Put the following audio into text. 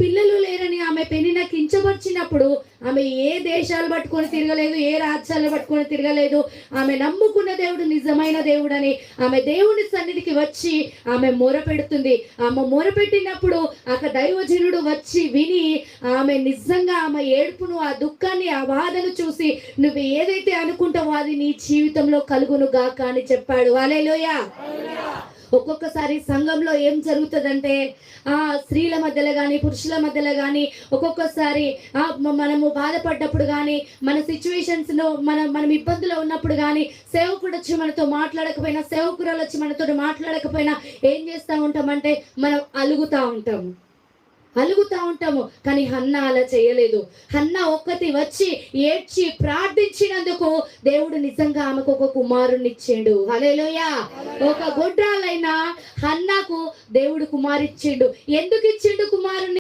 పిల్లలు లేరని ఆమె పెనిన కించపరిచినప్పుడు ఆమె ఏ దేశాలు పట్టుకొని తిరగలేదు, ఏ రాజ్యాలు పట్టుకొని తిరగలేదు. ఆమె నమ్ముకున్న దేవుడు నిజమైన దేవుడని ఆమె దేవుని సన్నిధికి వచ్చి ఆమె మొరపెడుతుంది. ఆమె మొరపెట్టినప్పుడు దైవజనుడు వచ్చి విని ఆమె నిజంగా ఆమె ఏడుపును, ఆ దుఃఖాన్ని, ఆ బాధను చూసి నువ్వు ఏదైతే అనుకుంటావో అది నీ జీవితంలో కలుగును గాక అని చెప్పాడు. హల్లెలూయా. ఒక్కొక్కసారి సంఘంలో ఏం జరుగుతుందంటే స్త్రీల మధ్యలో కానీ పురుషుల మధ్యలో కానీ ఒక్కొక్కసారి మనము బాధపడ్డప్పుడు కానీ మన సిచ్యువేషన్స్లో మనం ఇబ్బందులో ఉన్నప్పుడు కానీ సేవకుడు వచ్చి మనతో మాట్లాడకపోయినా, సేవకురాలు వచ్చి మనతో మాట్లాడకపోయినా ఏం చేస్తూ ఉంటామంటే మనం అలుగుతా ఉంటాము. కానీ హన్నా అలా చేయలేదు. హన్నా ఒక్కటి వచ్చి ఏడ్చి ప్రార్థించినందుకు దేవుడు నిజంగా ఆమెకు ఒక కుమారుని ఇచ్చిండు. హల్లెలూయా. ఒక గొడ్రాలైన హన్నాకు దేవుడు కుమారిచ్చిండు. ఎందుకు ఇచ్చిండు కుమారుని?